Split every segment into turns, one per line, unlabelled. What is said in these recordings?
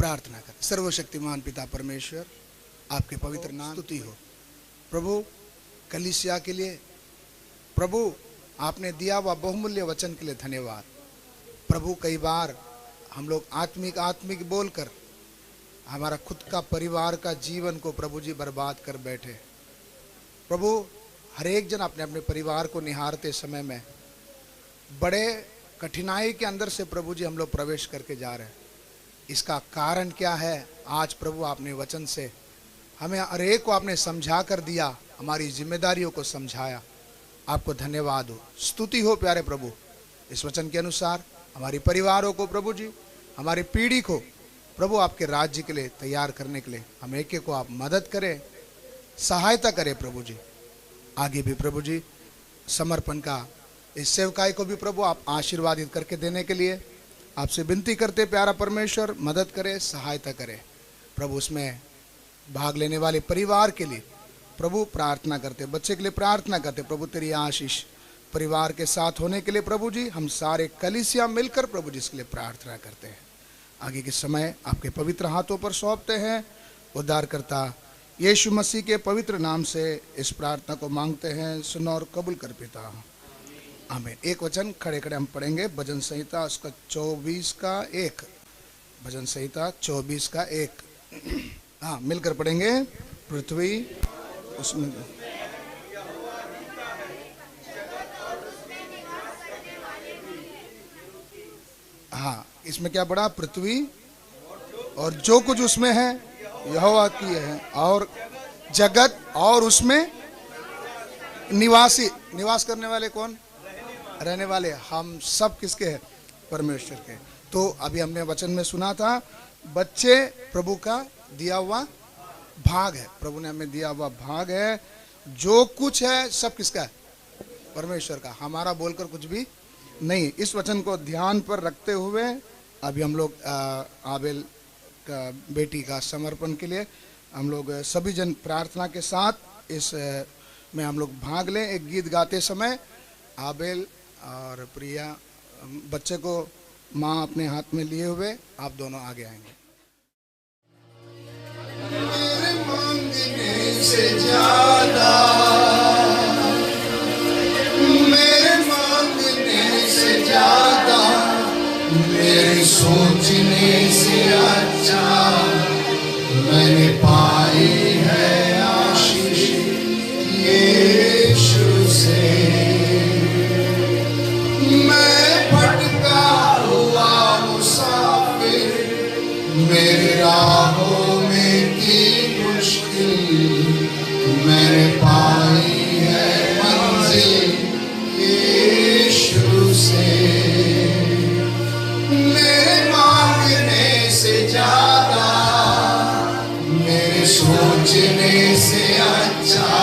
प्रार्थना करें। सर्वशक्तिमान पिता परमेश्वर, आपके पवित्र नाम स्तुति हो। प्रभु, कलीसिया के लिए प्रभु आपने दिया हुआ बहुमूल्य वचन के लिए धन्यवाद। प्रभु, कई बार हम लोग आत्मिक बोलकर हमारा खुद का परिवार का जीवन को प्रभु जी बर्बाद कर बैठे। प्रभु, हर एक जन अपने अपने परिवार को निहारते समय में बड़े कठिनाई के अंदर से प्रभु जी हम लोग प्रवेश करके जा रहे हैं। इसका कारण क्या है? आज प्रभु आपने वचन से हमें हर एक को आपने समझा कर दिया, हमारी जिम्मेदारियों को समझाया। आपको धन्यवाद हो, स्तुति हो प्यारे प्रभु। इस वचन के अनुसार हमारी परिवारों को प्रभु जी, हमारी पीढ़ी को प्रभु आपके राज्य के लिए तैयार करने के लिए हम एक एक को आप मदद करें, सहायता करें प्रभु जी। आगे भी प्रभु जी समर्पण का इस सेवकाई को भी प्रभु आप आशीर्वादित करके देने के लिए आपसे विनती करते प्यारा परमेश्वर, मदद करें, सहायता करें प्रभु। उसमें भाग लेने वाले परिवार के लिए प्रभु प्रार्थना करते, बच्चे के लिए प्रार्थना करते प्रभु। तेरी आशीष परिवार के साथ होने के लिए प्रभु जी हम सारे कलीसिया मिलकर प्रभु जी इसके लिए प्रार्थना करते हैं। आगे के समय आपके पवित्र हाथों पर सौंपते हैं। उद्धारकर्ता यीशु मसीह के पवित्र नाम से इस प्रार्थना को मांगते हैं, सुनो और कबूल कर पिता, आमीन। एक वचन खड़े खड़े हम पढ़ेंगे, भजन संहिता उसका 24 का 1, भजन संहिता 24 का 1। हाँ, मिलकर पढ़ेंगे। पृथ्वी उसमें हाँ, इसमें क्या पढ़ा? पृथ्वी और जो कुछ उसमें है यहोवा की है, और जगत और उसमें निवासी। निवास करने वाले कौन? रहने वाले हम सब किसके हैं? परमेश्वर के। तो अभी हमने वचन में सुना था, बच्चे प्रभु का दिया हुआ भाग है। प्रभु ने हमें दिया हुआ भाग है। जो कुछ है सब किसका है? परमेश्वर का। हमारा बोलकर कुछ भी नहीं। इस वचन को ध्यान पर रखते हुए अभी हम लोग आबेल का बेटी का समर्पण के लिए हम लोग सभी जन प्रार्थना के साथ इस में हम लोग भाग लें। एक गीत गाते समय आबेल और प्रिया बच्चे को माँ अपने हाथ में लिए हुए आप दोनों आगे आएंगे। मेरे मांगने से ज्यादा, मेरे मांगने से ज्यादा, मेरे सोचने से अच्छा मैंने पाई है आशीष यीशु से। मैं भटका हुआ मुसाफिर, मेरी राहों में की मुश्किल, मैंने पाई है मंजिल यीशु से। मेरे मांगने से ज्यादा, मेरे सोचने से अच्छा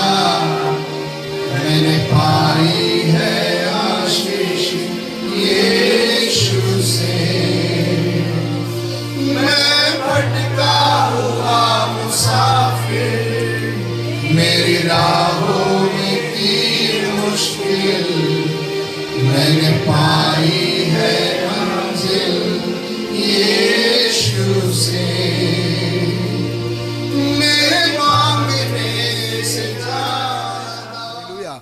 मैंने पाई है आशीष यीशु से। मैं भटका हुआ मुसाफिर, मेरी राहों में की मुश्किल, मैंने पाई है मंजिल यीशु से। मेरे मांगने से ज्यादा।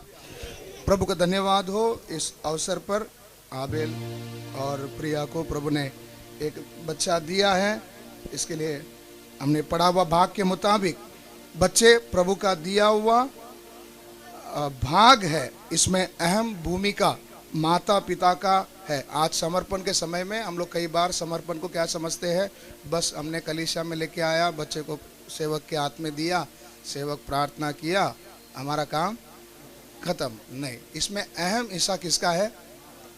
प्रभु का धन्यवाद हो इस अवसर पर। आबेल और प्रिया को प्रभु ने एक बच्चा दिया है। इसके लिए हमने पढ़ा हुआ भाग के मुताबिक बच्चे प्रभु का दिया हुआ भाग है। इसमें अहम भूमिका माता पिता का है। आज समर्पण के समय में हम लोग कई बार समर्पण को क्या समझते हैं, बस हमने कलीसिया में लेके आया, बच्चे को सेवक के हाथ में दिया, सेवक प्रार्थना किया, हमारा काम खत्म। नहीं, इसमें अहम हिस्सा किसका है?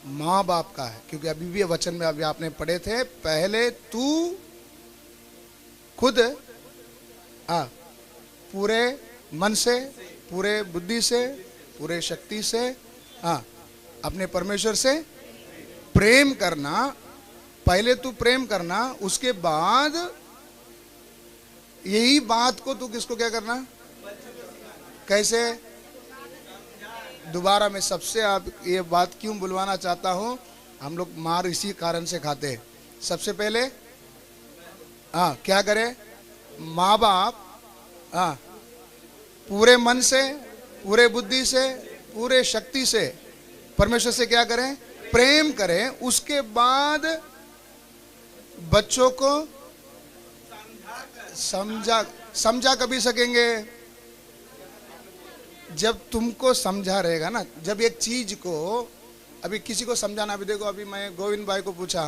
माँ बाप का है। क्योंकि अभी भी वचन में अभी आपने पढ़े थे, पहले तू खुद पूरे मन से, पूरे बुद्धि से, पूरे शक्ति से अपने परमेश्वर से प्रेम करना। पहले तू प्रेम करना, उसके बाद यही बात को तू किसको क्या करना? कैसे? दोबारा मैं सबसे आप ये बात क्यों बुलवाना चाहता हूं, हम लोग मार इसी कारण से खाते हैं। सबसे पहले हाँ क्या करें? माँ बाप हाँ पूरे मन से, पूरे बुद्धि से, पूरे शक्ति से परमेश्वर से क्या करें? प्रेम करें। उसके बाद बच्चों को समझा कभी सकेंगे? जब तुमको समझा रहेगा ना। जब एक चीज को अभी किसी को समझाना, अभी देखो, अभी मैं गोविंद भाई को पूछा,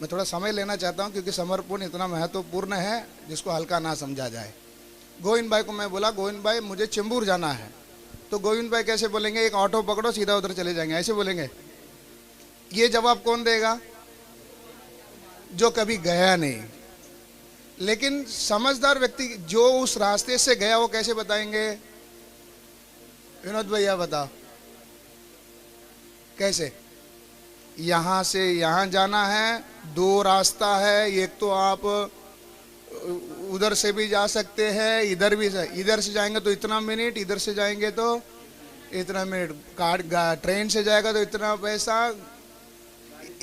मैं थोड़ा समय लेना चाहता हूँ क्योंकि समर्पण इतना महत्वपूर्ण है जिसको हल्का ना समझा जाए। गोविंद भाई को मैं बोला, गोविंद भाई मुझे चेंबूर जाना है, तो गोविंद भाई कैसे बोलेंगे? एक ऑटो पकड़ो सीधा उधर चले जाएंगे, ऐसे बोलेंगे? ये जवाब कौन देगा? जो कभी गया नहीं। लेकिन समझदार व्यक्ति जो उस रास्ते से गया वो कैसे बताएंगे? विनोद भैया बताओ कैसे? यहां से यहां जाना है, दो रास्ता है, एक तो आप उधर से भी जा सकते हैं, इधर भी इधर से जाएंगे तो इतना मिनट, इधर से जाएंगे तो इतना मिनट, ट्रेन से जाएगा तो इतना पैसा।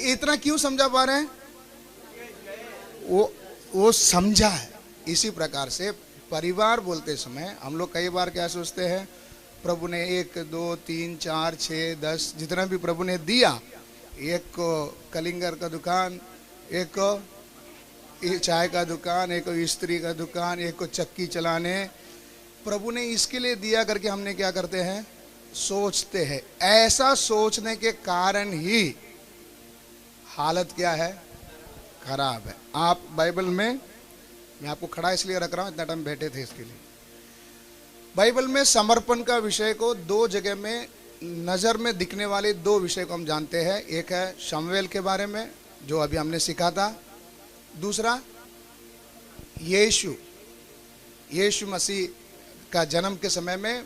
इतना क्यों समझा पा रहे हैं? वो समझा है। इसी प्रकार से परिवार बोलते समय हम लोग कई बार क्या सोचते हैं? प्रभु ने 1 2 3 4 6 10 जितना भी प्रभु ने दिया, एक को कलिंगर का दुकान, एक को चाय का दुकान, एक को स्त्री का दुकान, एक को चक्की चलाने, प्रभु ने इसके लिए दिया करके हमने क्या करते हैं? सोचते हैं। ऐसा सोचने के कारण ही हालत क्या है? खराब है। आप बाइबल में, मैं आपको खड़ा इसलिए रख रहा हूं, इतना टाइम बैठे थे इसके लिए। बाइबल में समर्पण का विषय को दो जगह में नजर में दिखने वाले दो विषय को हम जानते हैं। एक है शमूएल के बारे में जो अभी हमने सीखा था, दूसरा यीशु मसीह का जन्म के समय में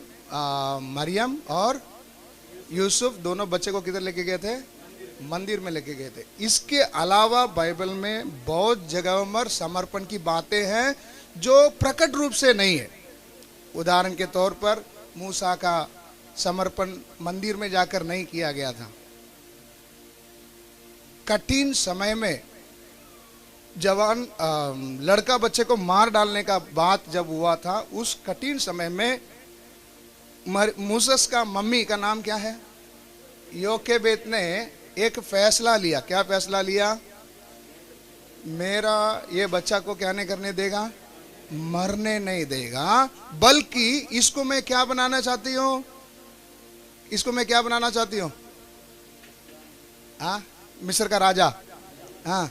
मरियम और यूसुफ दोनों बच्चे को किधर लेके गए थे? मंदिर में लेके गए थे। इसके अलावा बाइबल में बहुत जगहों पर समर्पण की बातें हैं जो प्रकट रूप से नहीं है। उदाहरण के तौर पर मूसा का समर्पण मंदिर में जाकर नहीं किया गया था। कठिन समय में जवान लड़का बच्चे को मार डालने का बात जब हुआ था, उस कठिन समय में मूसस का मम्मी का नाम क्या है? योकेबेद ने एक फैसला लिया। क्या फैसला लिया? मेरा ये बच्चा को क्या नहीं करने देगा? मरने नहीं देगा, बल्कि इसको मैं क्या बनाना चाहती हूँ? इसको मैं क्या बनाना चाहती हूँ? मिस्र का राजा। हाँ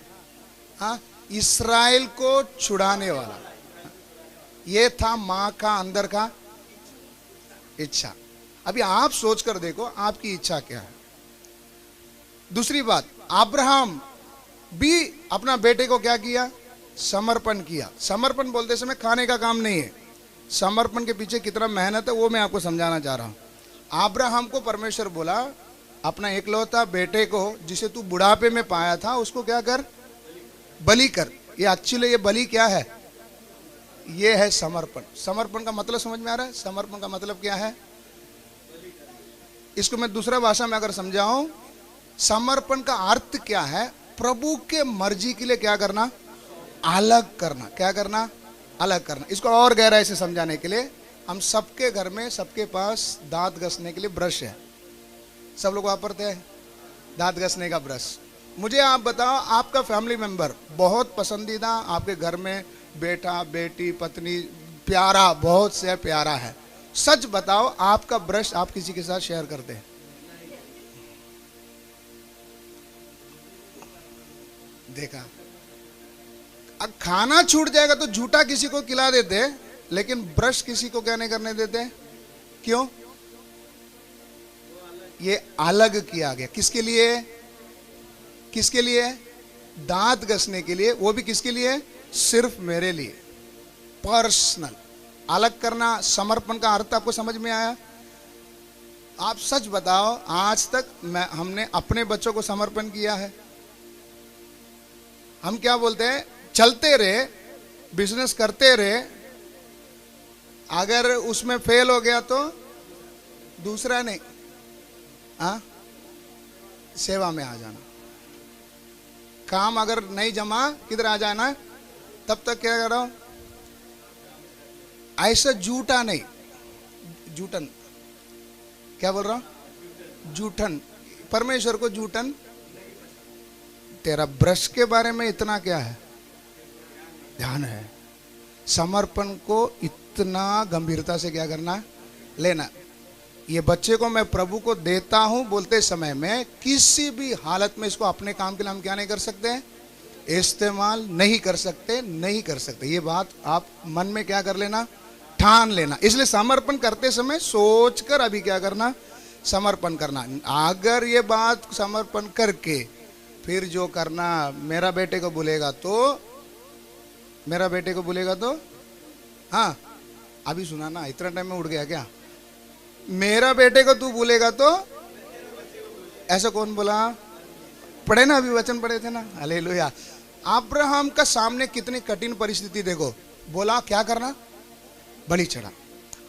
हाँ, इस्राएल को छुड़ाने वाला। ये था माँ का अंदर का इच्छा। अभी आप सोच कर देखो आपकी इच्छा क्या है। दूसरी बात, अब्राहम भी अपना बेटे को क्या किया? समर्पण किया। समर्पण बोलते समय खाने का काम नहीं है। समर्पण के पीछे कितना मेहनत है वो मैं आपको समझाना चाह रहा हूं। अब्राहम को परमेश्वर बोला अपना एकलौता बेटे को जिसे तू बुढ़ापे में पाया था उसको क्या कर? बलि कर। ये एक्चुअली ये बलि क्या है? ये है समर्पण। समर्पण का मतलब समझ में आ रहा है? समर्पण का मतलब क्या है? इसको मैं दूसरा भाषा में अगर समझाऊं, समर्पण का अर्थ क्या है? प्रभु के मर्जी के लिए क्या करना? अलग करना। क्या करना? अलग करना। इसको और गहराई से समझाने के लिए, हम सबके घर में, सबके पास दांत घसने के लिए ब्रश है। सब लोग वापरते हैं दांत घसने का ब्रश। मुझे आप बताओ, आपका फैमिली मेंबर बहुत पसंदीदा आपके घर में बेटा, बेटी, पत्नी, प्यारा, बहुत से प्यारा है, सच बताओ आपका ब्रश आप किसी के साथ शेयर करते हैं? देखा? अब खाना छूट जाएगा तो झूठा किसी को खिला देते, लेकिन ब्रश किसी को क्या नहीं करने देते। क्यों? ये अलग किया गया। किसके लिए? किसके लिए? दांत घसने के लिए। वो भी किसके लिए? सिर्फ मेरे लिए, पर्सनल। अलग करना, समर्पण का अर्थ आपको समझ में आया? आप सच बताओ, आज तक हमने अपने बच्चों को समर्पण किया है? हम क्या बोलते हैं? चलते रहे, बिजनेस करते रहे, अगर उसमें फेल हो गया तो दूसरा नहीं, सेवा में आ जाना। काम अगर नहीं जमा, किधर आ जाना? तब तक क्या कर रहा हूं, ऐसा झूठा नहीं, जूठन क्या बोल रहा हूं, जूठन, परमेश्वर को जूठन। तेरा ब्रश के बारे में इतना क्या है, ध्यान है। समर्पण को इतना गंभीरता से क्या करना, लेना। ये बच्चे को मैं प्रभु को देता हूं बोलते समय में किसी भी हालत में इसको अपने काम के लिए हम क्या नहीं कर सकते, इस्तेमाल नहीं कर सकते, नहीं कर सकते। ये बात आप मन में क्या कर लेना, ठान लेना। इसलिए समर्पण करते समय सोचकर अभी क्या करना, समर्पण करना। अगर ये बात समर्पण करके फिर जो करना, मेरा बेटे को बोलेगा तो, मेरा बेटे को बोलेगा तो, हाँ अभी सुना ना, इतना टाइम में उड़ गया क्या, मेरा बेटे को तू बोलेगा तो, ऐसा कौन बोला, पढ़े ना, अभी वचन पढ़े थे ना, हालेलुया। अब्राहम का सामने कितनी कठिन परिस्थिति देखो, बोला क्या करना, बलि चढ़ा।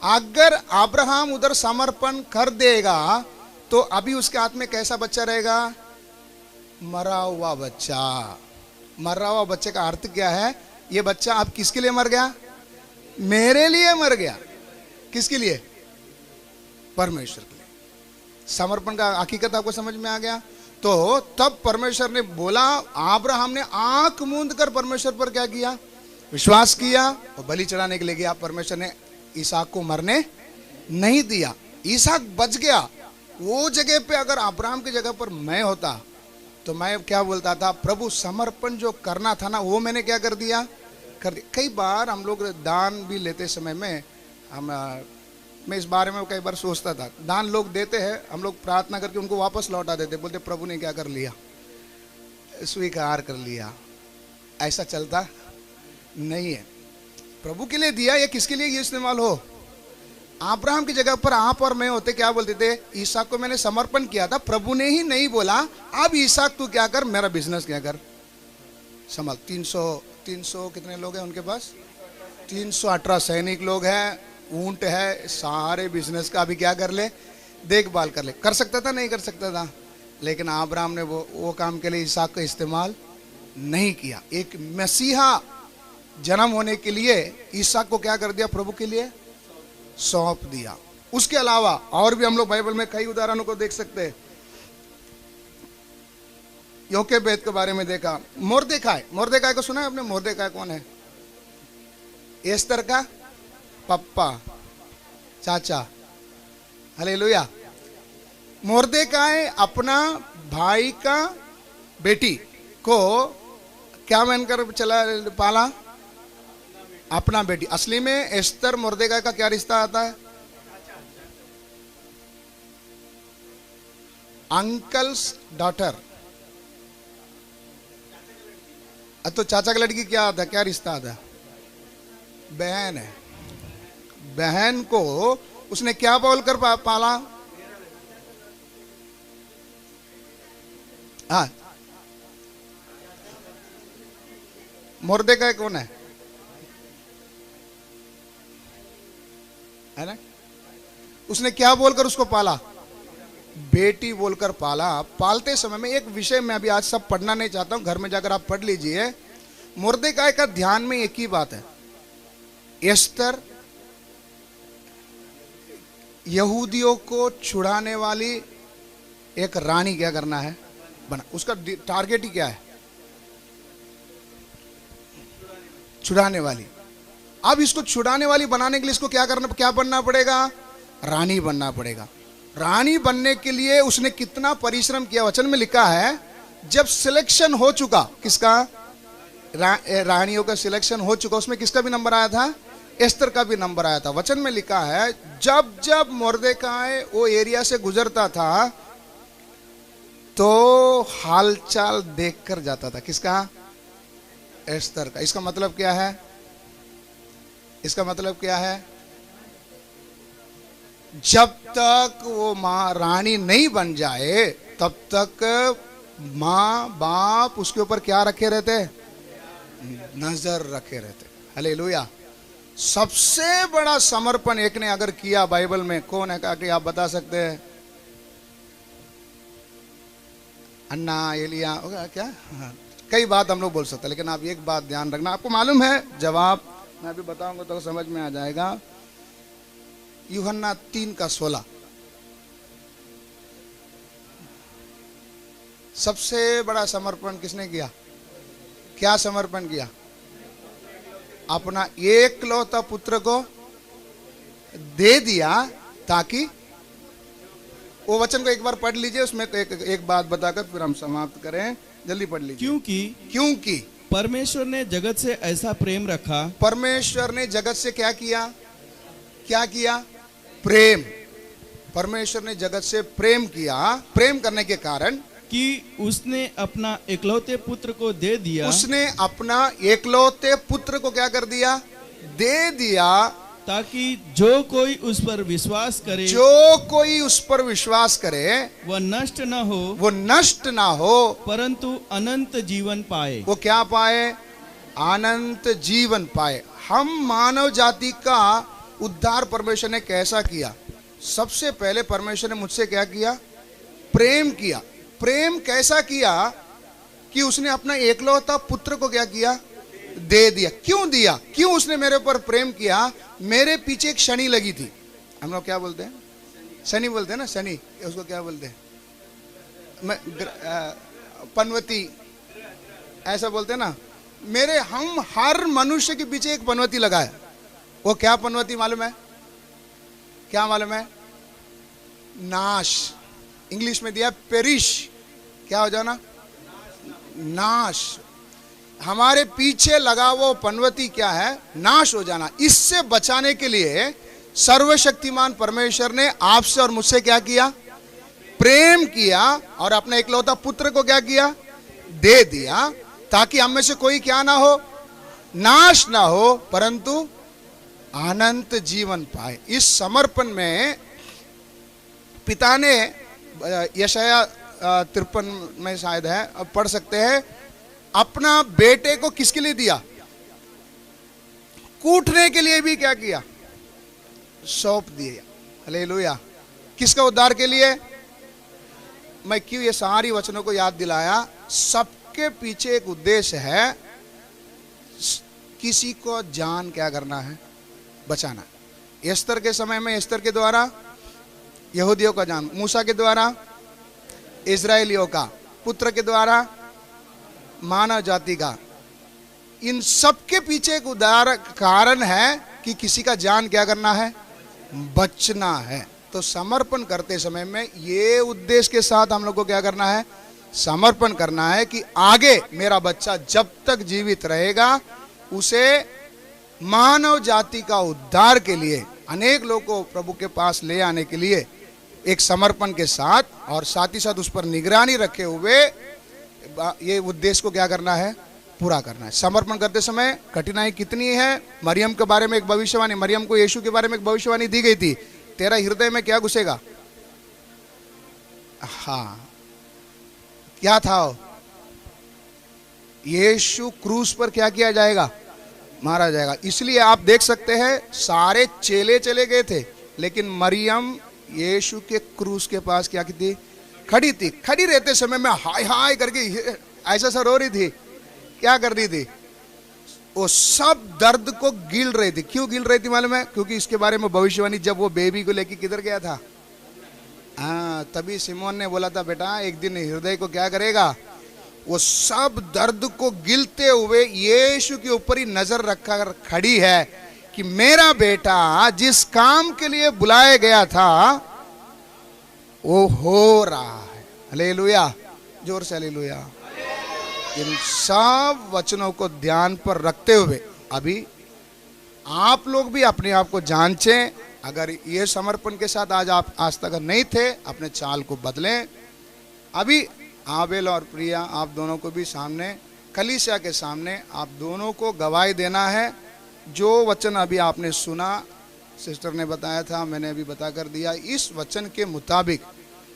अगर अब्राहम उधर समर्पण कर देगा तो अभी उसके हाथ में कैसा बच्चा रहेगा, मरा हुआ बच्चा। मरा हुआ बच्चे का अर्थ क्या है, ये बच्चा अब किसके लिए मर गया, मेरे लिए मर गया। किसके लिए, परमेश्वर के लिए। समर्पण का हकीकत आपको समझ में आ गया। तो तब परमेश्वर ने बोला, अब्राहम ने आंख मूंद कर परमेश्वर पर क्या किया, विश्वास किया और बलि चढ़ाने के लिए गया। परमेश्वर ने इसहाक को मरने नहीं दिया, इसहाक बच गया। वो जगह पे अगर अब्राहम की जगह पर मैं होता तो मैं क्या बोलता था, प्रभु समर्पण जो करना था ना वो मैंने क्या कर दिया, कर दिया। कई बार हम लोग दान भी लेते समय में मैं इस बारे में कई बार सोचता था, दान लोग देते हैं, हम लोग प्रार्थना करके उनको वापस लौटा देते, बोलते प्रभु ने क्या कर लिया, स्वीकार कर लिया। ऐसा चलता नहीं है। प्रभु के लिए दिया, ये किसके लिए ये इस्तेमाल हो। अब्राहम की जगह पर आप और मैं होते क्या बोलते थे, इसहाक को मैंने समर्पण किया था, प्रभु ने ही नहीं बोला अब इसहाक तू क्या कर, मेरा बिजनेस क्या कर संभाल। 300 कितने लोग हैं उनके पास, 318 सैनिक लोग हैं, ऊंट है, सारे बिजनेस का अभी क्या कर ले, देखभाल कर ले। कर सकता था, नहीं कर सकता था, लेकिन अब्राहम ने वो काम के लिए इसहाक का इस्तेमाल नहीं किया। एक मसीहा जन्म होने के लिए इसहाक को क्या कर दिया, प्रभु के लिए सौंप दिया। उसके अलावा और भी हम लोग बाइबल में कई उदाहरणों को देख सकते हैं। योकेबेद के बारे में देखा, मोर्देखाई, मोर्देखाई को सुना है आपने, मोर्देखाई कौन है, एस्तर का पप्पा, चाचा, हालेलुया। मोर्देखाई अपना भाई का बेटी को क्या मानकर चला पाला, अपना बेटी। असली में एस्तर मोर्देखाई का क्या रिश्ता आता है, अंकल्स डॉटर। तो चाचा की लड़की क्या आता है, क्या रिश्ता आता है, बहन है। बहन को उसने क्या बोलकर पाला, हाँ मोर्देखाई कौन है ना, उसने क्या बोलकर उसको पाला, बेटी बोलकर पाला। पालते समय में एक विषय मैं अभी आज सब पढ़ना नहीं चाहता हूं, घर में जाकर आप पढ़ लीजिए। मोर्देखाई का ध्यान में एक ही बात है, एस्तर यहूदियों को छुड़ाने वाली एक रानी क्या करना है, बना। उसका टारगेट ही क्या है, छुड़ाने वाली। अब इसको छुड़ाने वाली बनाने के लिए इसको क्या करना, क्या बनना पड़ेगा, रानी बनना पड़ेगा। रानी बनने के लिए उसने कितना परिश्रम किया, वचन में लिखा है जब सिलेक्शन हो चुका, किसका, रानियों का सिलेक्शन हो चुका, उसमें किसका भी नंबर आया था, एस्तर का भी नंबर आया था। वचन में लिखा है जब जब मोर्देखाई वो एरिया से गुजरता था तो हालचाल देखकर जाता था, किसका, एस्तर का। इसका मतलब क्या है, इसका मतलब क्या है, जब तक वो मां रानी नहीं बन जाए तब तक मां बाप उसके ऊपर क्या रखे रहते, नजर रखे रहते। हालेलुया। सबसे बड़ा समर्पण एक ने अगर किया बाइबल में, कौन है कि आप बता सकते हैं, अन्ना एलिया होगा क्या, हाँ, कई बात हम लोग बोल सकते हैं, लेकिन आप एक बात ध्यान रखना, आपको मालूम है जवाब मैं अभी बताऊंगा तो समझ में आ जाएगा। यूहन्ना 3:16 सबसे बड़ा समर्पण किसने किया? क्या समर्पण किया? अपना एकलौता पुत्र को दे दिया, ताकि वो वचन को एक बार पढ़ लीजिए, उसमें एक बात बताकर फिर हम समाप्त करें। जल्दी पढ़ लीजिए। क्योंकि
परमेश्वर ने जगत से ऐसा प्रेम रखा।
परमेश्वर ने जगत से क्या किया? क्या किया? प्रेम। परमेश्वर ने जगत से प्रेम किया। प्रेम करने के कारण
कि उसने अपना एकलौते पुत्र को दे दिया।
उसने अपना एकलौते पुत्र को क्या कर दिया? दे दिया,
ताकि जो कोई उस पर विश्वास करे,
जो कोई उस पर विश्वास करे,
वह नष्ट न हो,
वो नष्ट ना हो,
परंतु अनंत जीवन पाए।
वो क्या पाए? अनंत जीवन पाए। हम मानव जाति का उद्धार परमेश्वर ने कैसा किया? सबसे पहले परमेश्वर ने मुझसे क्या किया? प्रेम किया। प्रेम कैसा किया? कि उसने अपना एकलौता पुत्र को क्या किया? दे दिया। क्यों दिया? क्यों उसने मेरे ऊपर प्रेम किया? मेरे पीछे एक शनि लगी थी। हम लोग क्या बोलते हैं? शनि बोलते हैं ना, शनि। उसको क्या बोलते हैं? पनवती ऐसा बोलते हैं ना। हम हर मनुष्य के पीछे एक पनवती लगाया। वो क्या पनवती मालूम है? क्या मालूम है? नाश। इंग्लिश में दिया पेरिश। क्या हो जाना? नाश। हमारे पीछे लगा वो पनवती क्या है? नाश हो जाना। इससे बचाने के लिए सर्वशक्तिमान परमेश्वर ने आपसे और मुझसे क्या किया? प्रेम किया, और अपने एकलौता पुत्र को क्या किया? दे दिया, ताकि हम में से कोई क्या ना हो? नाश ना हो, परंतु अनंत जीवन पाए। इस समर्पण में पिता ने, यशाया 53 में शायद है, अब पढ़ सकते हैं, अपना बेटे को किसके लिए दिया? कूटने के लिए भी क्या किया? सौंप दिया। हालेलुया। किसका उद्धार के लिए? मैं क्यों ये सारी वचनों को याद दिलाया? सबके पीछे एक उद्देश्य है। किसी को जान क्या करना है? बचाना। एस्तर के समय में एस्तर के द्वारा यहूदियों का जान, मूसा के द्वारा इजराइलियों का, पुत्र के द्वारा मानव जाति का। इन सबके पीछे एक उदाहरण कारण है कि किसी का जान क्या करना है? बचना है। तो समर्पण करते समय में ये उद्देश्य के साथ हम लोग को क्या करना है? समर्पण करना है कि आगे मेरा बच्चा जब तक जीवित रहेगा, उसे मानव जाति का उद्धार के लिए, अनेक लोगों को प्रभु के पास ले आने के लिए एक समर्पण के साथ, और साथ ही साथ उस पर निगरानी रखे हुए ये उद्देश्य को क्या करना है? पूरा करना है। समर्पण करते समय कठिनाई कितनी है? मरियम के बारे में एक भविष्यवाणी, मरियम को यीशु के बारे में एक भविष्यवाणी दी गई थी। तेरा हृदय में क्या घुसेगा? हाँ, क्या था? यीशु क्रूस पर क्या किया जाएगा? मारा जाएगा। इसलिए आप देख सकते हैं सारे चेले चले गए थे, लेकिन मरियम यीशु के क्रूस के पास क्या की थी? खड़ी थी। खड़ी रहते समय में हाय हाय करके ऐसा सा रो रही थी। क्या कर रही थी? वो सब दर्द को गिल रही थी। क्यों गिल रही थी मालूम है? क्योंकि इसके बारे में भविष्यवाणी, जब वो बेबी को लेके किधर गया था, तभी सिमोन ने बोला था, बेटा एक दिन हृदय को क्या करेगा? वो सब दर्द को गिलते हुए यीशु के ऊपर ही नजर रखकर खड़ी है कि मेरा बेटा जिस काम के लिए बुलाया गया था वो हो रहा है। हालेलुया। जोर से हालेलुया। इन सब वचनों को ध्यान पर रखते हुए अभी आप लोग भी अपने आप को जांचें। अगर ये समर्पण के साथ आज तक नहीं थे, अपने चाल को बदलें। अभी आबेल और प्रिया, आप दोनों को भी सामने, कलीसिया के सामने आप दोनों को गवाही देना है। जो वचन अभी आपने सुना, सिस्टर ने बताया था, मैंने अभी बता कर दिया, इस वचन के मुताबिक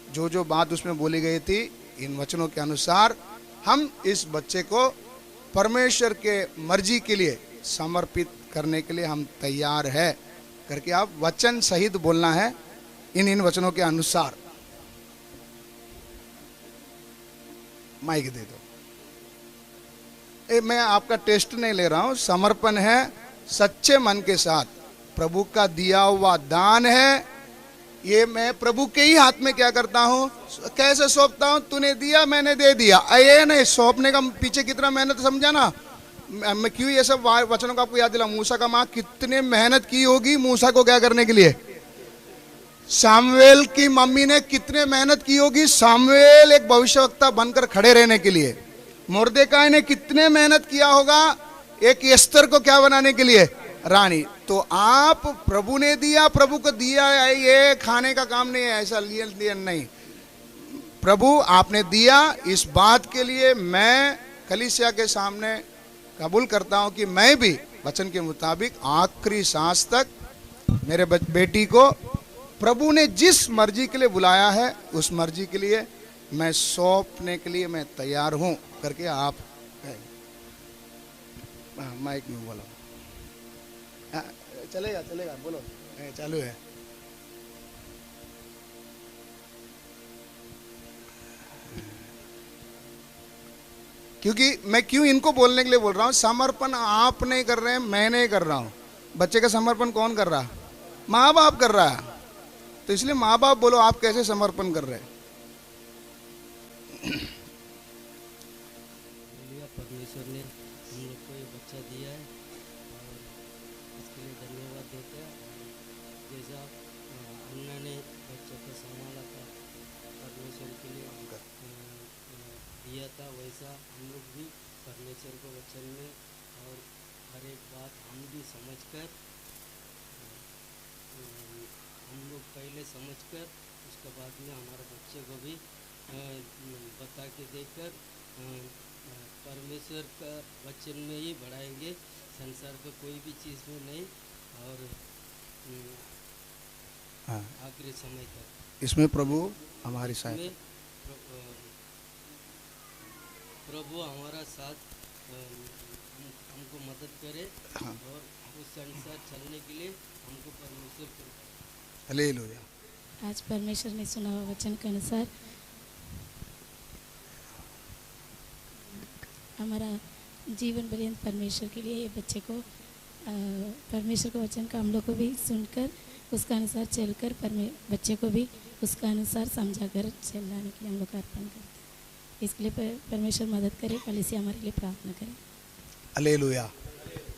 जो जो बात उसमें बोली गई थी, इन वचनों के अनुसार हम इस बच्चे को परमेश्वर के मर्जी के लिए समर्पित करने के लिए हम तैयार है करके आप वचन सहित बोलना है इन वचनों के अनुसार। माइक दे दो। मैं आपका टेस्ट नहीं ले रहा हूं, समर्पण है सच्चे मन के साथ, प्रभु का दिया हुआ दान है। ये मैं प्रभु के ही हाथ में क्या करता हूँ, कैसे सौंपता हूँ, तूने दिया मैंने दे दिया। ये नहीं, सौंपने का पीछे कितना मेहनत, समझा ना। मैं क्यों ये सब वचनों को आपको याद दिला, मूसा का माँ कितने मेहनत की होगी मूसा को क्या करने के लिए। सामुएल की मम्मी ने कितने मेहनत की होगी सामुएल एक भविष्यवक्ता बनकर खड़े रहने के लिए। मुर्देकाई ने कितने मेहनत किया होगा एक एस्तर को क्या बनाने के लिए, रानी। तो आप प्रभु ने दिया, प्रभु को दिया है, ये खाने का काम नहीं है, ऐसा लिए नहीं। प्रभु आपने दिया, इस बात के लिए मैं कलीसिया के सामने कबूल करता हूं कि मैं भी वचन के मुताबिक आखिरी सांस तक मेरे बेटी को प्रभु ने जिस मर्जी के लिए बुलाया है उस मर्जी के लिए मैं सौंपने के लिए मैं तैयार हूं करके आप माइक में बोलो। चलेगा चलेगा, बोलो, चालू है। क्योंकि मैं क्यों इनको बोलने के लिए बोल रहा हूं, समर्पण आप नहीं कर रहे हैं, मैं नहीं कर रहा हूं। बच्चे का समर्पण कौन कर रहा है, माँ बाप कर रहा है। तो इसलिए माँ बाप बोलो आप कैसे समर्पण कर रहे हैं।
परमेश्वर ने हम लोग को ये बच्चा दिया है और इसके लिए धन्यवाद देते हैं। और जैसा अन्ना ने बच्चे को संभाला था, परमेश्वर के लिए दिया था, वैसा हम लोग भी परमेश्वर को वचन में और हर एक बात हम भी समझकर, हम लोग पहले समझकर उसके बाद में हमारे बच्चे को भी बता के देकर परमेश्वर का वचन में ही बढ़ाएंगे, संसार का कोई भी चीज़ में नहीं। और आखिरी समय तक
इसमें प्रभु हमारी सहायता,
प्रभु हमारा साथ हमको मदद करे। हाँ। और उस संसार चलने के लिए हमको परमेश्वर को
हालेलुया।
आज परमेश्वर ने सुना हुआ वचन के अनुसार हमारा जीवन पर्यंत परमेश्वर के लिए ये बच्चे को परमेश्वर के वचन का हम लोग को भी सुनकर उसका अनुसार चलकर बच्चे को भी उसका अनुसार समझाकर चलाने के लिए हम लोग अर्पण करते हैं। इसके लिए परमेश्वर मदद करे, कलीसिया हमारे लिए प्रार्थना करें।
हालेलुया।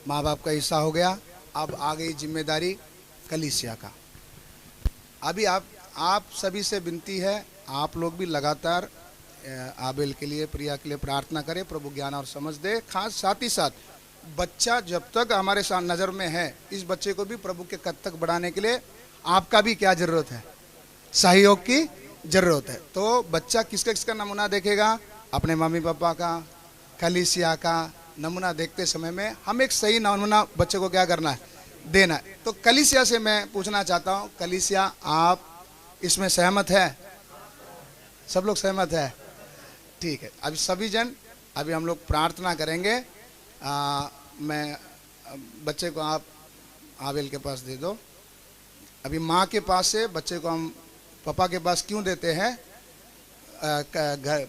माँ बाप का हिस्सा हो गया, अब आ गई जिम्मेदारी कलीसिया का। अभी आप सभी से विनती है, आप लोग भी लगातार आबेल के लिए, प्रिया के लिए प्रार्थना करें, प्रभु ज्ञान और समझ दे। खास साथ ही साथ बच्चा जब तक हमारे साथ नज़र में है, इस बच्चे को भी प्रभु के कद तक बढ़ाने के लिए आपका भी क्या जरूरत है, सहयोग की जरूरत है। तो बच्चा किसका नमूना देखेगा, अपने मम्मी पापा का, कलीसिया का नमूना देखते समय में हम एक सही नमूना बच्चे को क्या करना है, देना है। तो कलीसिया से मैं पूछना चाहता हूँ, कलीसिया आप इसमें सहमत है? सब लोग सहमत है? ठीक है। अभी सभी जन, अभी हम लोग प्रार्थना करेंगे। मैं बच्चे को आप आबेल के पास दे दो। अभी माँ के पास से बच्चे को हम पापा के पास क्यों देते हैं,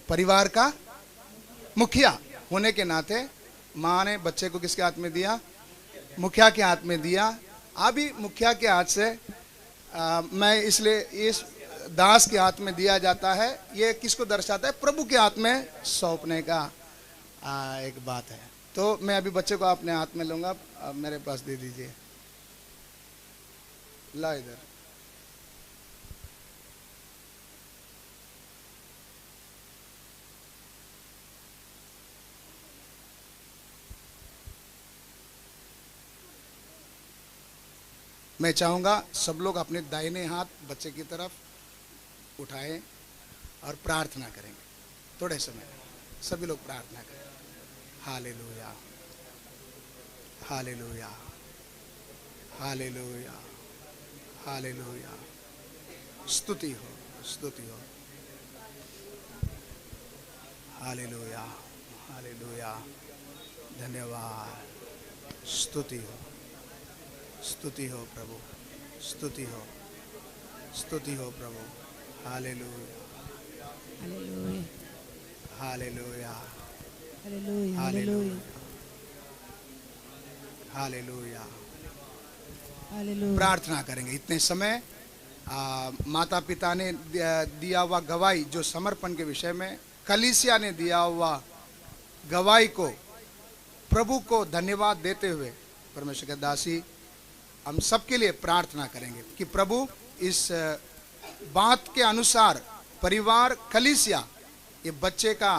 परिवार का मुखिया होने के नाते माँ ने बच्चे को किसके हाथ में दिया, मुखिया के हाथ में दिया। अभी मुखिया के हाथ से मैं इसलिए इस दास के हाथ में दिया जाता है, ये किसको दर्शाता है, प्रभु के हाथ में सौंपने का एक बात है। तो मैं अभी बच्चे को अपने हाथ में लूंगा, मेरे पास दे दीजिए, ला इधर। मैं चाहूंगा सब लोग अपने दाहिने हाथ बच्चे की तरफ उठाएं और प्रार्थना करेंगे। थोड़े समय सभी लोग प्रार्थना करें। Hallelujah, hallelujah, hallelujah, hallelujah. स्तुति हो, स्तुति हो। Hallelujah, hallelujah. धन्यवाद। स्तुति हो, स्तुति हो प्रभु, स्तुति हो, स्तुति हो प्रभु। Hallelujah,
hallelujah,
hallelujah,
hallelujah
hallelujah hallelujah.
Hallelujah.
प्रार्थना करेंगे। इतने समय माता पिता ने दिया हुआ गवाही जो समर्पण के विषय में, कलीसिया ने दिया हुआ गवाही को प्रभु को धन्यवाद देते हुए परमेश्वर के दासी हम सबके लिए प्रार्थना करेंगे कि प्रभु इस बात के अनुसार परिवार कलीसिया ये बच्चे का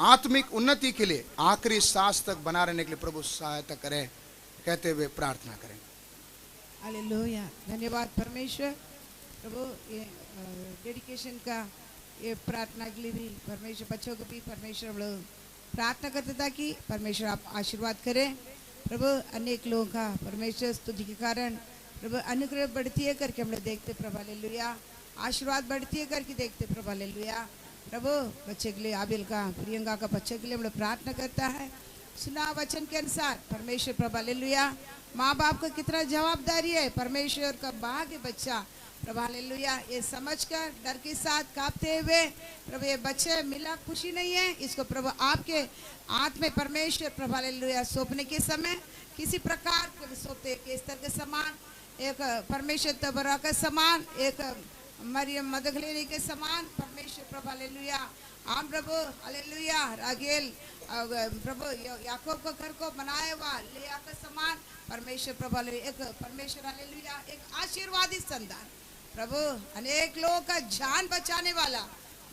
आत्मिक उन्नति के लिए आखिरी सांस तक बना रहने के लिए प्रभु सहायता करे कहते हुए प्रार्थना करें।
हालेलुया। धन्यवाद परमेश्वर। प्रभु ये डेडिकेशन का ये प्रार्थना के लिए भी परमेश्वर, बच्चों को भी परमेश्वर हम लोग प्रार्थना करते था कि परमेश्वर आप आशीर्वाद करें। प्रभु अनेक लोगों का परमेश्वर स्तुति के कारण प्रभु अनुग्रह बढ़ती है करके हम लोग देखते प्रभु हालेलुया। आशीर्वाद बढ़ती है करके देखते प्रभु हालेलुया। प्रभु बच्चे के लिए आबिल का, प्रियंका का बच्चे के लिए हम लोग प्रार्थना करता है। सुना वचन के अनुसार परमेश्वर प्रभु हालेलुया। माँ बाप का कितना जवाबदारी है, परमेश्वर का भाग्य बच्चा प्रभु हालेलुया। ये समझकर डर के साथ कांपते हुए प्रभु ये बच्चे मिला खुशी नहीं है, इसको प्रभु आपके हाथ में परमेश्वर प्रभु हालेलुया सौंपने के समय किसी प्रकार को सौंपते के स्तर के समान, एक परमेश्वर तबरा का समान, एक मरियम मदगलेनी के समान परमेश्वर प्रभु हालेलुया। आम प्रभु हालेलुया रागेल प्रभु याकूब को घर को बनाया हुआ लिया का समान परमेश्वर प्रभु हालेलुया। एक परमेश्वर हालेलुया एक आशीर्वादित संतान प्रभु अनेक लोगों का जान बचाने वाला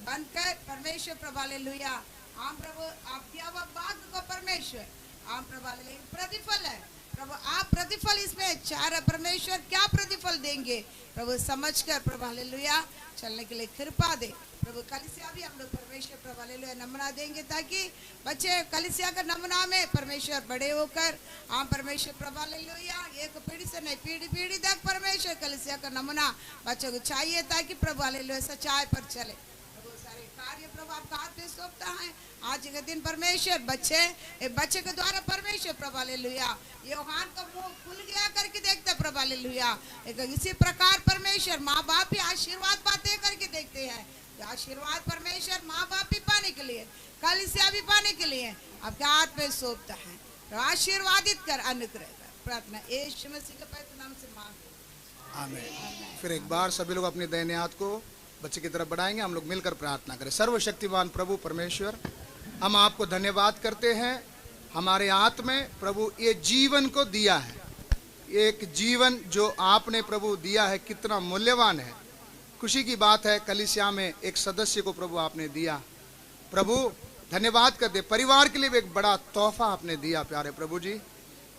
बनकर परमेश्वर प्रभु हालेलुया। आम प्रभु आप दिया हुआ भाग्य को परमेश्वर आम प्रभु हालेलुया प्रतिफल है प्रभु। आप प्रतिफल इसमें चार परमेश्वर क्या प्रतिफल देंगे प्रभु समझकर प्रभु हालेलुया चलने के लिए कृपा दे प्रभु। कलीसिया भी हम लोग परमेश्वर प्रभु हालेलुया नमूना देंगे ताकि बच्चे कलीसिया का नमूना में परमेश्वर बड़े होकर आम परमेश्वर प्रभु हालेलुया एक पीढ़ी से नहीं पीढ़ी पीढ़ी तक परमेश्वर कलीसिया का नमूना बच्चों को चाहिए ताकि प्रभु हालेलुया सच्चाई पर चले। प्रभु सारे कार्य प्रभु आपका हाथ में सौंपता है। आज के दिन परमेश्वर बच्चे के द्वारा परमेश्वर प्रभु हालेलुया यूहन्ना का मुंह खुल गया करके देखते प्रभु हालेलुया। इसी प्रकार परमेश्वर माँ बाप भी आशीर्वाद पाते करके देखते हैं। आशीर्वाद परमेश्वर माँ बाप भी पाने के लिए कलीसिया भी पाने के लिए आपके हाथ में सौंपता है। तो आशीर्वादित कर अनुग्रह कर प्रार्थना यीशु मसीह के पवित्र नाम से मांग।
आमीन। फिर एक बार सभी लोग अपने दाहिने हाथ को बच्चे की तरफ बढ़ाएंगे। हम लोग मिलकर प्रार्थना करें। सर्वशक्तिमान प्रभु परमेश्वर हम आपको धन्यवाद करते हैं। हमारे हाथ में प्रभु ये जीवन को दिया है, एक जीवन जो आपने प्रभु दिया है कितना मूल्यवान है। खुशी की बात है कलीसिया में एक सदस्य को प्रभु आपने दिया। प्रभु धन्यवाद करते, परिवार के लिए भी एक बड़ा तोहफा आपने दिया प्यारे प्रभु जी।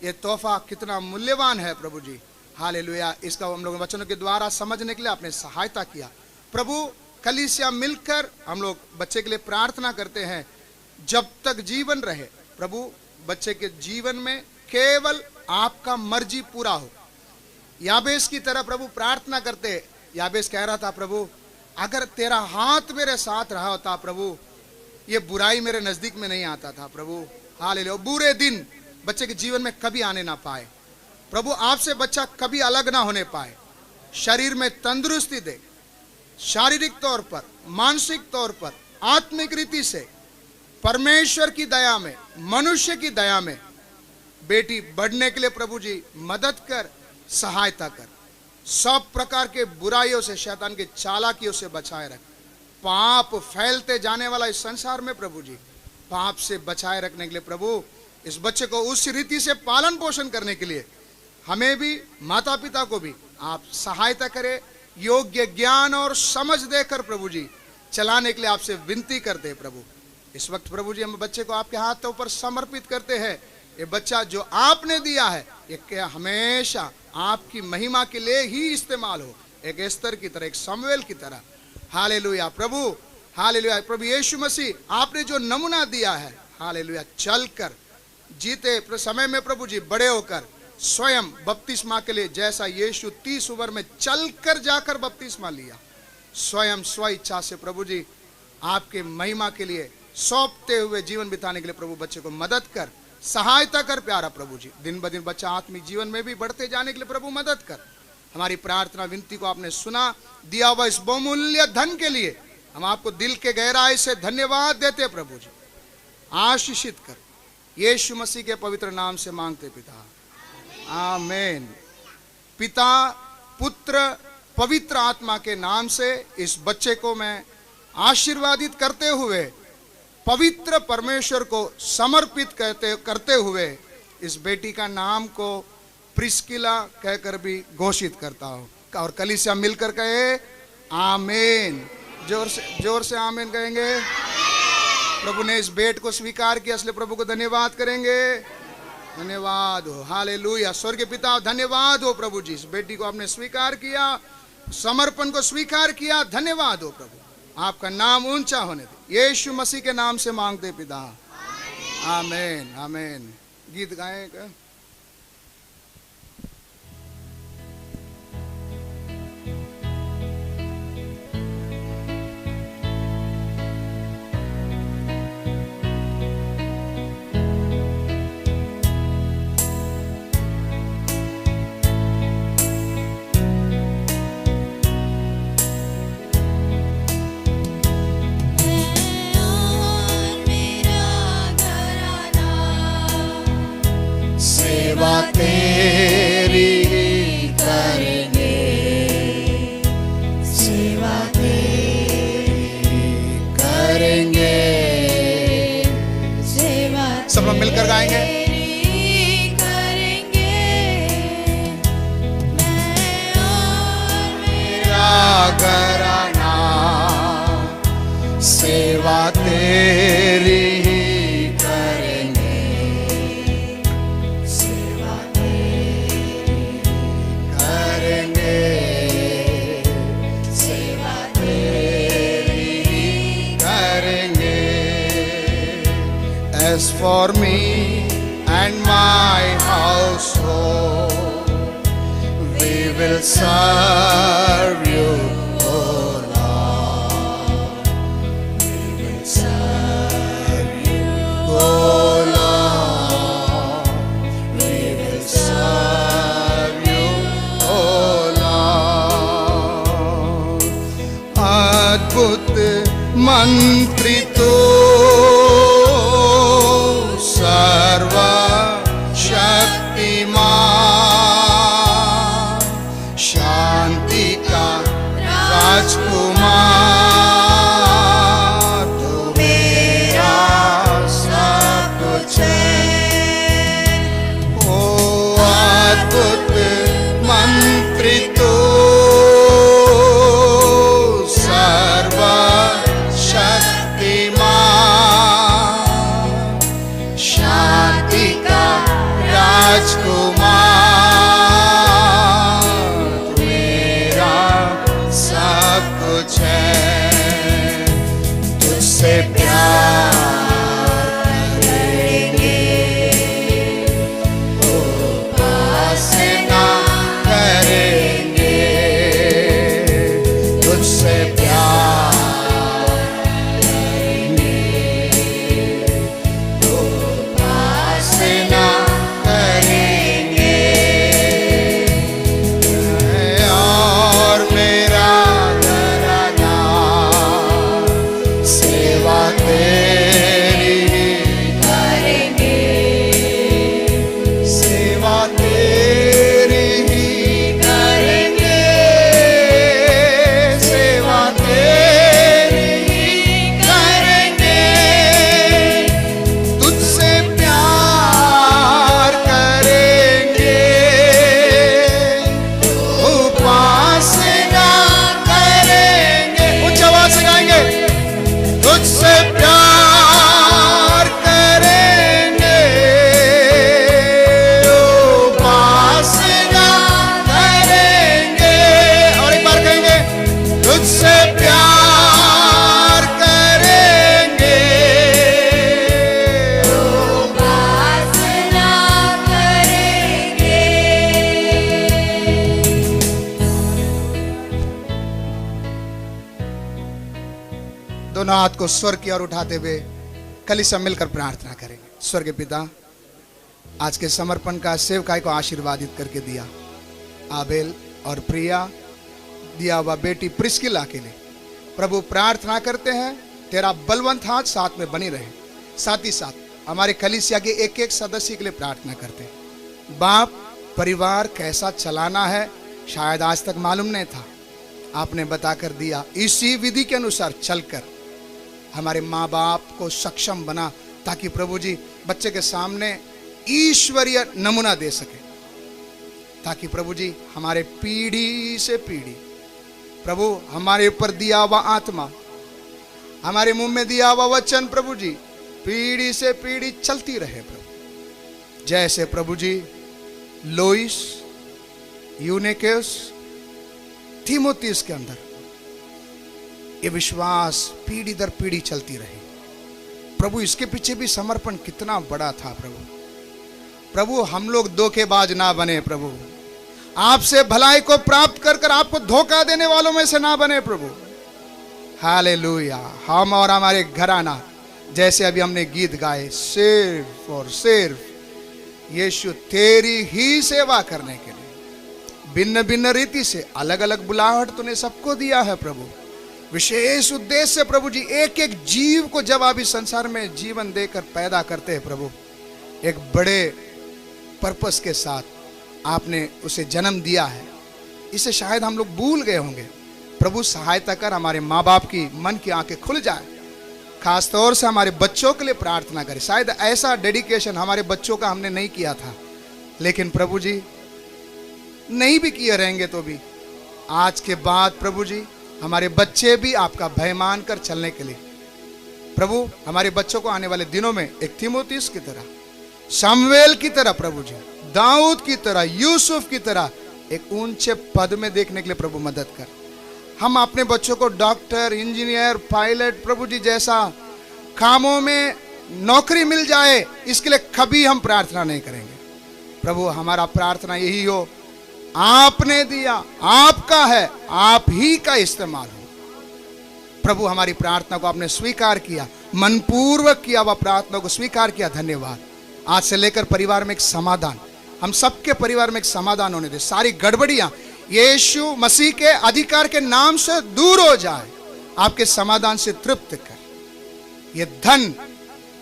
ये तोहफा कितना मूल्यवान है प्रभु जी। हालेलुया। इसका हम लोग वचनों के द्वारा समझने के लिए आपने सहायता किया प्रभु। कलीसिया मिलकर हम लोग बच्चे के लिए प्रार्थना करते हैं जब तक जीवन रहे प्रभु बच्चे के जीवन में केवल आपका मर्जी पूरा हो। याबेस की तरह प्रभु प्रार्थना करते। याबेस कह रहा था प्रभु अगर तेरा हाथ मेरे साथ रहा होता प्रभु ये बुराई मेरे नजदीक में नहीं आता था प्रभु। हालेलुया। बुरे दिन बच्चे के जीवन में कभी आने ना पाए प्रभु। आपसे बच्चा कभी अलग ना होने पाए। शरीर में तंदुरुस्ती दे, शारीरिक तौर पर, मानसिक तौर पर, आत्मिक रीति से परमेश्वर की दया में, मनुष्य की दया में बेटी बढ़ने के लिए प्रभु जी मदद कर, सहायता कर। सब प्रकार के बुराइयों से, शैतान के चालाकियों से बचाए रख। पाप फैलते जाने वाला इस संसार में प्रभु जी पाप से बचाए रखने के लिए प्रभु इस बच्चे को उस रीति से पालन पोषण करने के लिए हमें भी माता पिता को भी आप सहायता करें। योग्य ज्ञान और समझ देकर प्रभु जी चलाने के लिए आपसे विनती करते हैं प्रभु। इस वक्त प्रभु जी हम बच्चे को आपके हाथों पर समर्पित करते हैं। ये बच्चा जो आपने दिया है ये क्या हमेशा आपकी महिमा के लिए ही इस्तेमाल हो, एक एस्तर की तरह, एक समूएल की तरह। हालेलुया प्रभु। हालेलुया प्रभु यीशु मसीह आपने जो नमूना दिया है हालेलुया चलकर जीते समय में प्रभु जी बड़े होकर स्वयं बपतिस्मा के लिए जैसा यीशु 30 उम्र में चलकर जाकर बपतिस्मा लिया, स्वयं स्व इच्छा से प्रभु जी आपके महिमा के लिए सौंपते हुए जीवन बिताने के लिए प्रभु बच्चे को मदद कर, सहायता कर प्यारा प्रभु जी। दिन ब दिन बच्चा आत्मिक जीवन में भी बढ़ते जाने के लिए प्रभु मदद कर। हमारी प्रार्थना विनती को आपने सुना, दिया हुआ इस बहुमूल्य धन के लिए हम आपको दिल के गहराई से धन्यवाद देते प्रभु जी। आशीषित कर, यीशु मसीह के पवित्र नाम से मांगते पिता, आमीन। पिता, पुत्र, पवित्र आत्मा के नाम से इस बच्चे को मैं आशीर्वादित करते हुए, पवित्र परमेश्वर को समर्पित करते हुए इस बेटी का नाम को प्रिस्किला कहकर भी घोषित करता हूं। और कलीसिया मिलकर कहे आमीन। जोर से आमीन कहेंगे। प्रभु ने इस बेट को स्वीकार किया, इसलिए प्रभु को धन्यवाद करेंगे। धन्यवाद हो, हालेलुया। स्वर्गीय पिता, धन्यवाद हो प्रभु जी, इस बेटी को आपने स्वीकार किया, समर्पण को स्वीकार किया। धन्यवाद हो प्रभु, आपका नाम ऊंचा होने दे। यीशु मसीह के नाम से मांगते पिता, आमीन आमीन। गीत गाएं क्या? सेवा तेरी करेंगे, सेवा तेरी करेंगे, सेवा सब लोग मिलकर गाएंगे। करेंगे मैं और मेरा घराना, सेवा तेरी As for me and my household, we will serve you, O Lord. We will serve you, O Lord. We will serve you, O Lord. अद्भुत मंत्री तो सर्व शक्तिमान, शांति का राजकुमार, तू मेरा सब कुछ है। ओ अद्भुत मंत्री तू, सर्व शक्तिमान, शांति का राजकुमार, मेरा सब कुछ है। तुझसे प्यार करेंगे, उपासना करेंगे, तुझसे प्यार करेंगे, उपासना करेंगे। और मेरा घराना सेवा तेरी करेंगे, सेवा तेरी ही करेंगे, सेवा तेरी ही करेंगे, तुझसे प्यार करेंगे, उपासना करेंगे। उच्च आवाज से गाएंगे, तुझसे प्यार करेंगे, उपासना करेंगे। और एक बार कहेंगे, तुझसे प्यार करेंगे, उपासना करेंगे। दोनों हाथ को स्वर की ओर उठाते हुए कलीसिया मिलकर प्रार्थना करेंगे। स्वर्गीय पिता, आज के समर्पण का सेवकाई को आशीर्वादित करके दिया, आबेल और प्रिया दिया हुआ बेटी प्रिस्किला के लिए प्रभु प्रार्थना करते हैं, तेरा बलवंत हाथ साथ में बनी रहे। साथ ही साथ हमारे कलीसिया के एक एक सदस्य के लिए प्रार्थना करते हैं। बाप, परिवार कैसा चलाना है शायद आज तक मालूम नहीं था, आपने बताकर दिया। इसी विधि के अनुसार चलकर हमारे माँ बाप को सक्षम बना, ताकि प्रभु जी बच्चे के सामने ईश्वरीय नमूना दे सके, ताकि प्रभु जी हमारे पीढ़ी से पीढ़ी प्रभु हमारे ऊपर दिया हुआ आत्मा, हमारे मुंह में दिया हुआ वचन प्रभु जी पीढ़ी से पीढ़ी चलती रहे प्रभु। जैसे प्रभु जी लोइस, यूनेकेस, तीमुथियुस के अंदर ये विश्वास पीढ़ी दर पीढ़ी चलती रही प्रभु। इसके पीछे भी समर्पण कितना बड़ा था प्रभु। प्रभु हम लोग धोखेबाज ना बने प्रभु, आपसे भलाई को प्राप्त कर कर आपको धोखा देने वालों में से ना बने प्रभु। हालेलुया। हम और हमारे घराना, जैसे अभी हमने गीत गाए, सिर्फ और सिर्फ यीशु तेरी ही सेवा करने के लिए, भिन्न भिन्न रीति से अलग अलग बुलाहट तूने सबको दिया है प्रभु। विशेष उद्देश्य से प्रभु जी एक एक जीव को जब आप इस संसार में जीवन देकर पैदा करते हैं प्रभु, एक बड़े पर्पस के साथ आपने उसे जन्म दिया है। इसे शायद हम लोग भूल गए होंगे प्रभु। सहायता कर हमारे माँ बाप की मन की आंखें खुल जाए, खास तौर से हमारे बच्चों के लिए प्रार्थना करें। शायद ऐसा डेडिकेशन हमारे बच्चों का हमने नहीं किया था, लेकिन प्रभु जी नहीं भी किए रहेंगे तो भी आज के बाद प्रभु जी हमारे बच्चे भी आपका भय मान कर चलने के लिए प्रभु, हमारे बच्चों को आने वाले दिनों में एक तीमुथियुस की तरह, शमूएल की तरह प्रभु जी, दाऊद की तरह, यूसुफ की तरह एक ऊंचे पद में देखने के लिए प्रभु मदद कर। हम अपने बच्चों को डॉक्टर, इंजीनियर, पायलट प्रभु जी जैसा कामों में नौकरी मिल जाए, इसके लिए कभी हम प्रार्थना नहीं करेंगे प्रभु। हमारा प्रार्थना यही हो, आपने दिया, आपका है, आप ही का इस्तेमाल हो प्रभु। हमारी प्रार्थना को आपने स्वीकार किया, मनपूर्वक किया, वह प्रार्थना को स्वीकार किया, धन्यवाद। आज से लेकर परिवार में एक समाधान, हम सबके परिवार में एक समाधान होने दे। सारी गड़बड़ियां यीशु मसीह के अधिकार के नाम से दूर हो जाए, आपके समाधान से तृप्त कर। ये धन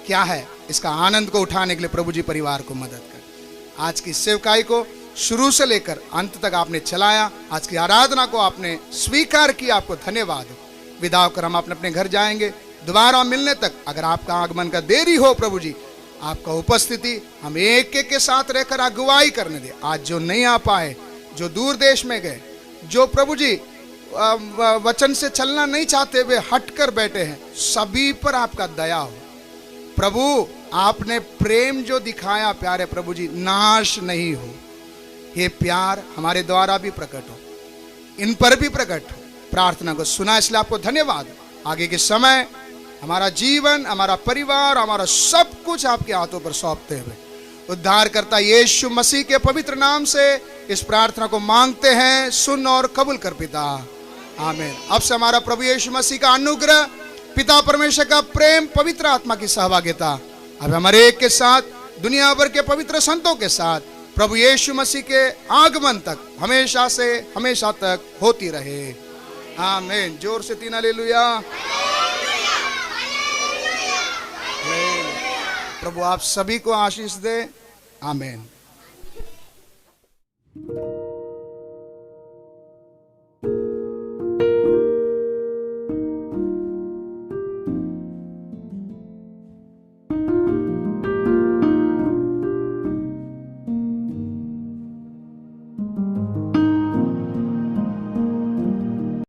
क्या है, इसका आनंद को उठाने के लिए प्रभु जी परिवार को मदद कर। आज की सेवकाई को शुरू से लेकर अंत तक आपने चलाया, आज की आराधना को आपने स्वीकार किया, आपको धन्यवाद। विदा होकर हम अपने अपने घर जाएंगे। दोबारा मिलने तक अगर आपका आगमन का देरी हो प्रभु जी, आपका उपस्थिति हम एक एक के साथ रहकर अगुवाई करने दे। आज जो नहीं आ पाए, जो दूर देश में गए, जो प्रभु जी वचन से चलना नहीं चाहते, वे हट कर बैठे हैं, सभी पर आपका दया हो प्रभु। आपने प्रेम जो दिखाया प्यारे प्रभु जी, नाश नहीं हो, ये प्यार हमारे द्वारा भी प्रकट हो, इन पर भी प्रकट हो। प्रार्थना को सुना इसलिए आपको धन्यवाद। आगे के समय हमारा जीवन, हमारा परिवार, हमारा सब कुछ आपके हाथों पर सौंपते हुए उद्धारकर्ता यीशु मसीह के पवित्र नाम से इस प्रार्थना को मांगते हैं, सुन और कबूल कर पिता, आमीन। अब से हमारा प्रभु यीशु मसीह का अनुग्रह, पिता परमेश्वर का प्रेम, पवित्र आत्मा की सहभागिता अब हमारे एक के साथ, दुनिया भर के पवित्र संतों के साथ, प्रभु यीशु मसीह के आगमन तक हमेशा से हमेशा तक होती रहे, आमीन। जोर से 3 हालेलुया। प्रभु आप सभी को आशीष दे, आमीन।